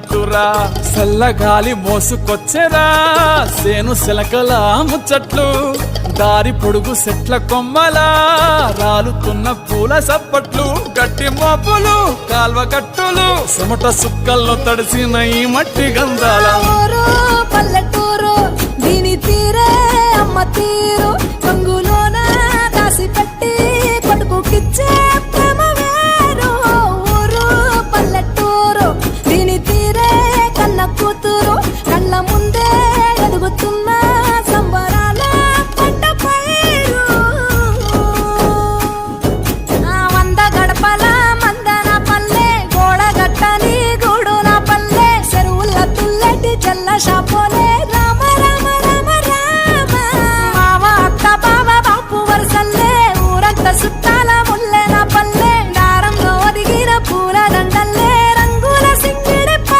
పల్లెటూరా చల్లగాలి మోసుకొచ్చెరా సేను శిలకల ముచ్చట్లు దారి పొడుగు చెట్ల కొమ్మలా రాలుతున్న పూల సప్పట్లు గట్టి మోపులు కాల్వ కట్టులు చెమట సుక్కల్లో తడిసిన ఈ మట్టి గంధాల పల్లెటూరు దీని తీరే అమ్మ తీరు రంగులోన దాసి పెట్టి కొడుకుకిచ్చే ప్రేమ